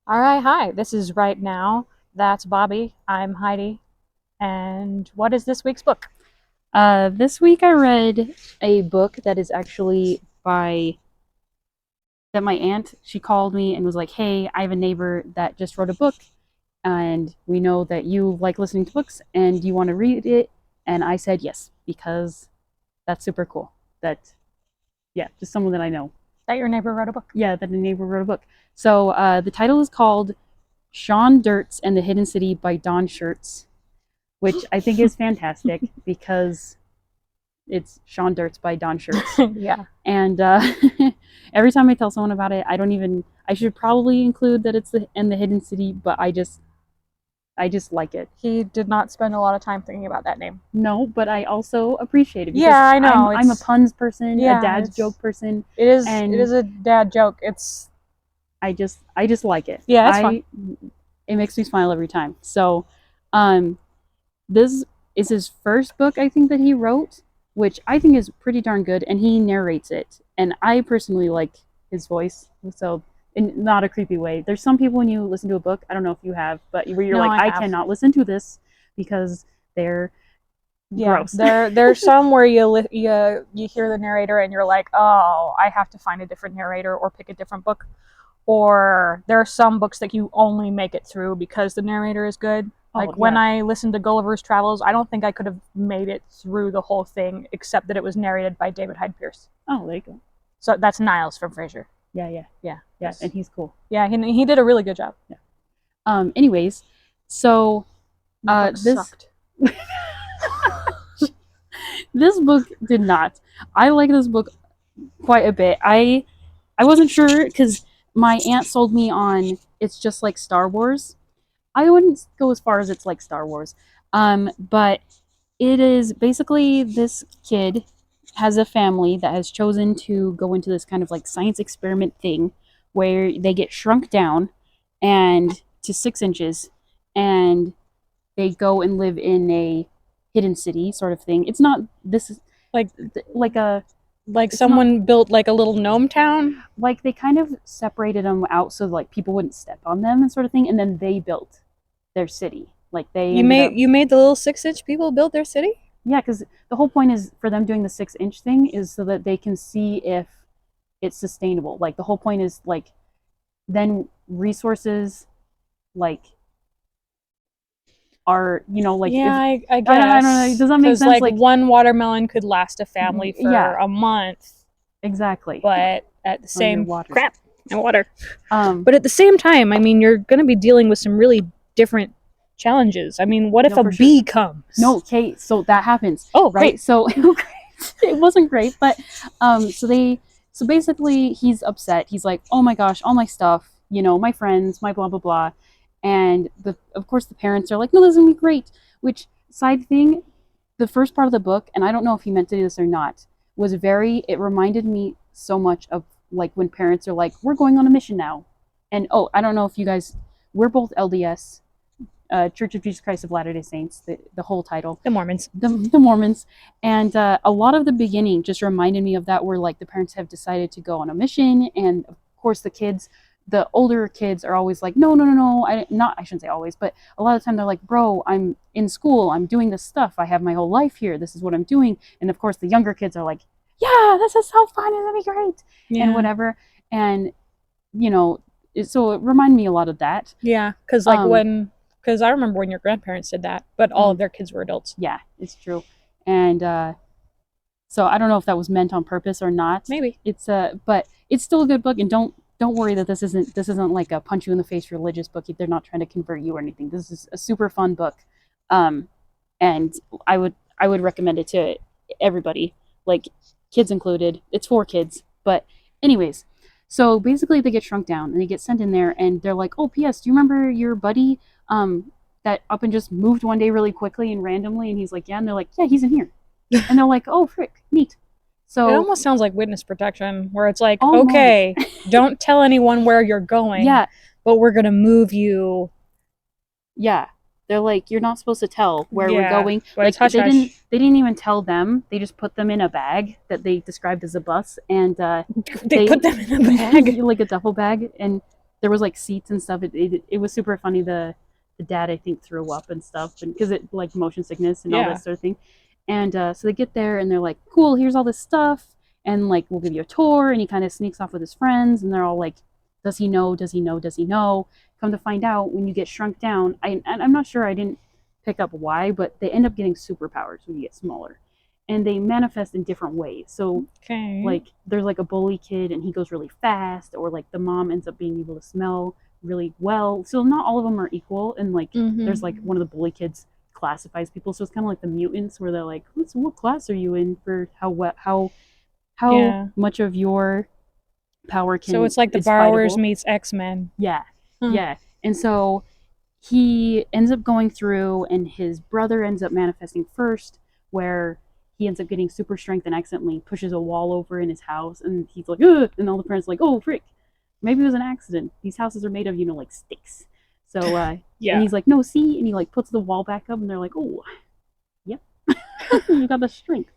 All right, hi. This is Right Now. That's Bobby. I'm Heidi. And what is this week's book? This week I read a book that is actually by that my aunt. She called me and was like, "Hey, I have a neighbor that just wrote a book, and we know that you like listening to books, and you want to read it." And I said yes because that's super cool. That yeah, just someone that I know. That your neighbor wrote a book. Yeah, that a neighbor wrote a book. So the title is called Sean Dirts and the Hidden City by Don Shirts, which I think is fantastic because it's Sean Dirts by Don Shirts. Yeah. And every time I tell someone about it, I should probably include that it's the Hidden City, but I just like it. He did not spend a lot of time thinking about that name. No, but I also appreciate it because Yeah, I know. I'm a puns person, a Yeah, dad's joke person, it is and a dad joke. It's I just like it. yeah, it's fun. I It makes me smile every time. So, um, this is his first book I think that he wrote, which I think is pretty darn good, and he narrates it. And I personally like his voice, so in not a creepy way. There's some people when you listen to a book, I don't know if you have, but where you're No, like, I I have. cannot listen to this because they're Yeah, gross. there's some where you hear the narrator and you're like, "Oh, I have to find a different narrator or pick a different book." Or there are some books that you only make it through because the narrator is good. Oh Like when yeah. I listened to Gulliver's Travels, I don't think I could have made it through the whole thing except that it was narrated by David Hyde Pierce. Oh, there you go. So that's Niles from Frasier. Yeah, yeah, Yeah, yeah, and he's cool. yeah, he did a really good job. Yeah. Anyways, so The book this sucked. this book did not. I like this book quite a bit. I wasn't sure because my aunt sold me on it's just like Star Wars. I wouldn't go as far as it's like Star Wars, but it is basically this kid has a family that has chosen to go into this kind of like science experiment thing where they get shrunk down and to 6 inches and they go and live in a hidden city sort of thing. It's not this is Like like a like it's not someone built like a little gnome town. like they kind of separated them out so like people wouldn't step on them and sort of thing, and then they built their city. Like they ended up You made the little 6-inch people build their city. yeah, because the whole point is for them doing the 6 inch thing is so that they can see if it's sustainable. Like the whole point is like then resources like are like Yeah, if I I don't know, guess. does that make Because, sense? like, Like one watermelon could last a family for yeah, a month, exactly. but at the Oh, your same water. crap and water. Um, But at the same time, I mean, you're going to be dealing with some really different challenges. I mean, what if no, a for sure. bee comes? No, Kate. So that happens, Oh, right? great. So it wasn't great, but so basically he's upset. He's like, oh my gosh, all my stuff, my friends, my blah blah blah, and of course the parents are like, no, this is gonna be great. Which side thing, the first part of the book, and I don't know if he meant to do this or not, was very. It reminded me so much of like when parents are like, we're going on a mission now, and oh, I don't know if you guys, we're both LDS, Church of Jesus Christ of Latter Day Saints, the whole title, The Mormons. the Mormons, and a lot of the beginning just reminded me of that, where like the parents have decided to go on a mission, and of course the older kids are always like, no, no, no, no, I shouldn't say always, but a lot of the time they're like, bro, I'm in school, I'm doing this stuff, I have my whole life here, this is what I'm doing, and of course the younger kids are like, yeah, this is so fun, it's gonna be great, and whatever, and you know, so it reminded me a lot of that. Yeah, because because I remember when your grandparents did that, but all of their kids were adults. Yeah, it's true. And so I don't know if that was meant on purpose or not. Maybe. But it's still a good book, and don't worry that this isn't like a punch you in the face religious book. They're not trying to convert you or anything. This is a super fun book, um, and I would recommend it to everybody, like kids included. It's for kids, but anyways. So basically, they get shrunk down and they get sent in there, and they're like, "Oh, P.S. Do you remember your buddy that up and just moved one day really quickly and randomly?" And he's like, "Yeah." And they're like, "Yeah, he's in here." And they're like, "Oh, frick, neat." It So almost sounds like witness protection, where it's like, almost, okay, don't tell anyone where you're going, yeah, but we're gonna move you. yeah. They're like, "You're not supposed to tell where we're Yeah, going." but it's Like hush hush. they didn't even tell them. They just put them in a bag that they described as a bus, and They they put them in a bag. like a duffel bag, and there was like seats and stuff. It was super funny. The dad, I think, threw up and stuff, and because it like motion sickness and all Yeah. that sort of thing. And so they get there and they're like, cool, here's all this stuff, and like we'll give you a tour. And he kind of sneaks off with his friends, and they're all like, does he know? Does he know? Does he know? Come to find out, when you get shrunk down, I'm not sure, I didn't pick up why, but they end up getting superpowers when you get smaller, and they manifest in different ways. So Okay. like there's like a bully kid and he goes really fast, or like the mom ends up being able to smell really well. So not all of them are equal, and like there's like one of the bully kids classifies people, so it's kind of like the mutants where they're like, what class are you in for how Yeah. much of your power So can it's like the is Borrowers fightable. meets X-Men. Yeah, Huh. yeah. And so he ends up going through, and his brother ends up manifesting first, where he ends up getting super strength and accidentally pushes a wall over in his house, and he's like, ugh! And all the parents are like, oh frick, maybe it was an accident. These houses are made of, like sticks. So and Yeah. he's like, no, see, and he like puts the wall back up, and they're like, oh, yep, you got the strength.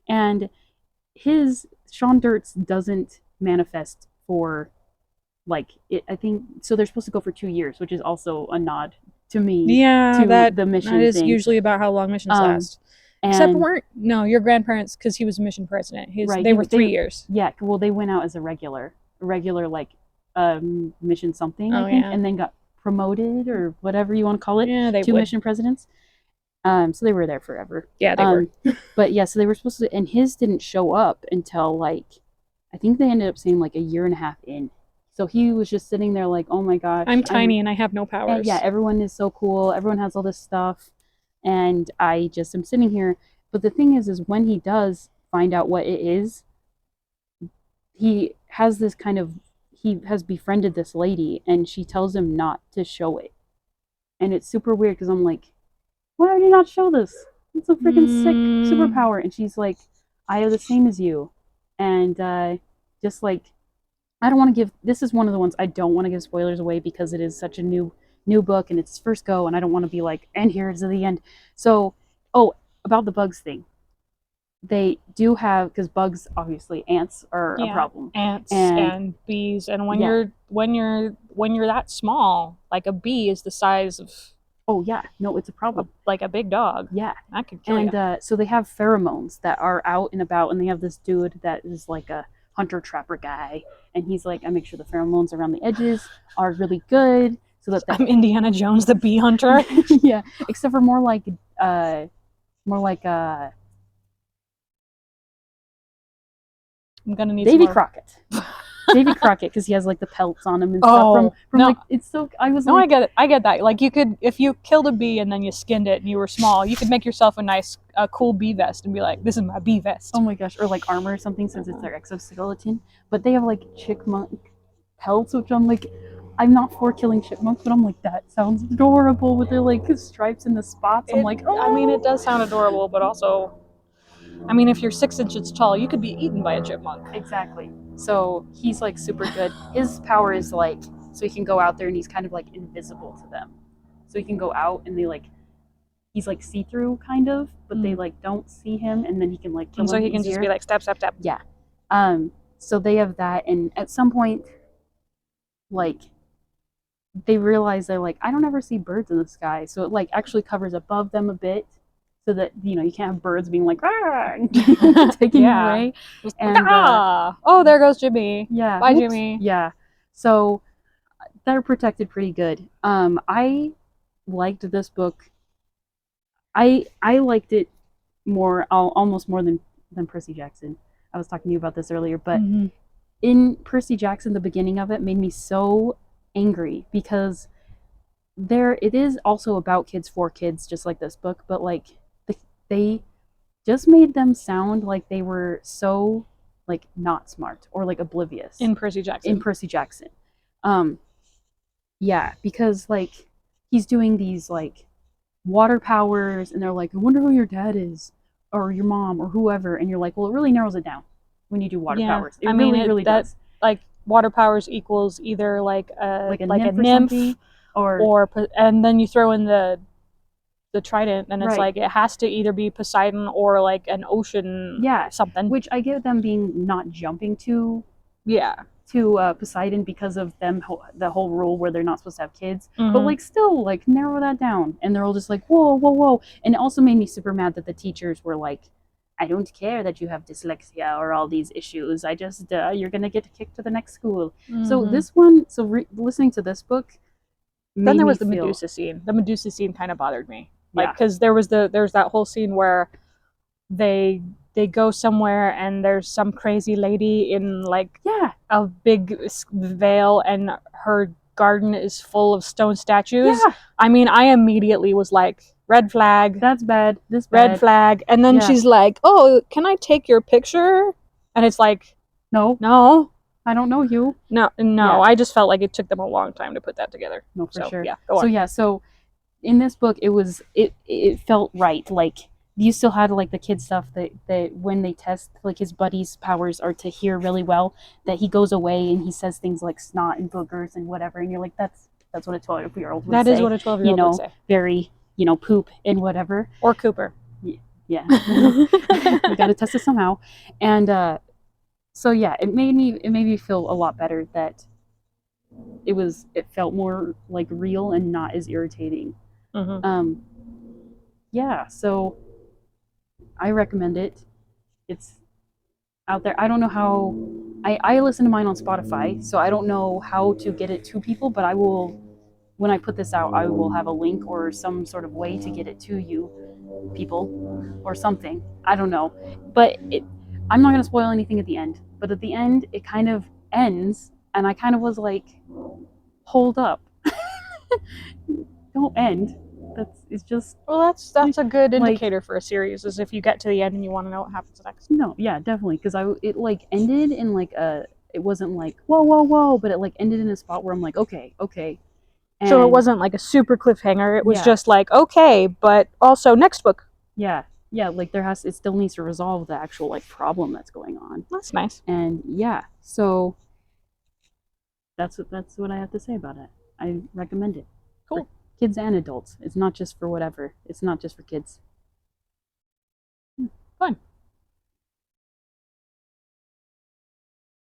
And his Sean Dirt's doesn't manifest for like it, I think so. They're supposed to go for 2 years, which is also a nod to me Yeah, to that the that mission is thing. usually about how long missions Um, last. Except for and your grandparents, because he was a mission president. right, They were 3 years. yeah, well, they went out as a regular like mission something, I Oh think, yeah. and then got promoted or whatever you want to call it Yeah, they to would. mission presidents. So they were there forever. Yeah, they were. But yeah, so they were supposed to, and his didn't show up until like I think they ended up saying like a year and a half in. So he was just sitting there like, oh my gosh, I'm tiny and I have no and yeah, powers. everyone is so cool. Everyone has all this stuff, and I just am sitting here. But the thing is when he does find out what it is, he has this kind of he has befriended this lady, and she tells him not to show it, and it's super weird because I'm like, why would you not show this? It's a freaking sick superpower. And she's like, I have the same as you, and just like I don't want to give. This is one of the ones I don't want to give spoilers away because it is such a new book and it's first go, and I don't want to be like, and here's the end. So, oh, about the bugs thing, they do have, because bugs, obviously, ants are a Yeah, problem, ants and and bees, and when yeah, you're that small, like a bee is the size of oh yeah, no, it's a problem. like a big dog. Yeah, That could kill and you. so they have pheromones that are out and about, and they have this dude that is like a hunter trapper guy, and he's like, I make sure the pheromones around the edges are really good so that I'm Indiana Jones, the bee hunter. yeah, except for more like I'm gonna need Davy some more. Crockett. Davy Crockett, because he has like the pelts on him and stuff Oh from no, like it's so I was no, like, I get it. I get that. Like you could, if you killed a bee and then you skinned it and you were small, you could make yourself a cool bee vest and be like, "This is my bee vest." oh my gosh, or like armor or something since it's their exoskeleton. But they have like chipmunk pelts, which I'm like, I'm not for killing chipmunks, but I'm like, that sounds adorable with their like stripes and the spots. I'm like, oh, I mean, it does sound adorable, but also, I mean, if you're 6 inches tall, you could be eaten by a chipmunk. exactly. So he's like super good. His power is like, so he can go out there and he's kind of like invisible to them. So he can go out and they like, he's like see through kind of, but they like don't see him, and then he can like kill And so him he can easier. just be like, step, step, step. Yeah. So they have that, and at some point, like they realize they're like, I don't ever see birds in the sky, so it like actually covers above them a bit, so that you can't have birds being like taking you away. And oh, there goes Jimmy. yeah, Bye, whoops. Jimmy. Yeah. So they're protected pretty good. I liked this book. I liked it more, almost more than Percy Jackson. I was talking to you about this earlier, but in Percy Jackson, the beginning of it made me so angry because it is also about kids for kids, just like this book, but like they just made them sound like they were so like not smart or like oblivious in Percy Jackson. Um, yeah, because like he's doing these like water powers, and they're like, I wonder who your dad is, or your mom, or whoever, and you're like, well, it really narrows it down when you do water powers. It really does. Like water powers equals either like a nymph or and then you throw in the trident, and it's like it has to either be Poseidon or like an ocean, yeah, something. Which I get them being not jumping yeah to Poseidon because of them the whole rule where they're not supposed to have kids, but Mhm. like still like narrow that down, and they're all just like whoa whoa whoa, and it also made me super mad that the teachers were like, I don't care that you have dyslexia or all these issues. I just you're gonna get kicked to the next school. So Mhm. this one, so listening to this book Then made there me was the feel Medusa scene. The Medusa scene kind of bothered me. Like, yeah because there's that whole scene where they they go somewhere and there's some crazy lady in like yeah a big veil and her garden is full of stone statues. yeah. I mean, I immediately was like, red flag, That's bad. This red bad. flag. And then Yeah. she's like, oh, can I take your picture? And it's like, No, no, I don't know you. no, no. Yeah. I just felt like it took them a long time to put that together. No, for So, sure. yeah, go So on. yeah, so in this book it felt right. Like you still had like the kid stuff that when they test like his buddy's powers are to hear really well, that he goes away and he says things like snot and boogers and whatever, and you're like, that's what a 12-year-old would That is say. what a 12-year-old would say. Very, poop and whatever. Or Cooper. Yeah. We gotta test it somehow. And so yeah, it made me feel a lot better that it felt more like real and not as irritating. Mhm. Um, yeah, so I recommend it. It's out there. I don't know how. I listen to mine on Spotify, so I don't know how to get it to people, but I will. When I put this out, I will have a link or some sort of way to get it to you, people, or something. I don't know, but I'm not gonna spoil anything at the end. But at the end, it kind of ends, and I kind of was like, "Hold up, don't end." It's just Well, that's a good like indicator for a series, is if you get to the end and you want to know what happens next. no, yeah, definitely, because it like ended in like a. It wasn't like whoa whoa whoa, but it like ended in a spot where I'm like okay okay, So it and wasn't like a super cliffhanger. It was yeah just like, okay, but also next book. yeah yeah, like it still needs to resolve the actual like problem that's going on, That's nice. and yeah, so that's what I have to say about it. I recommend it for Cool. kids and adults. It's not just for whatever. It's not just for kids. Fun.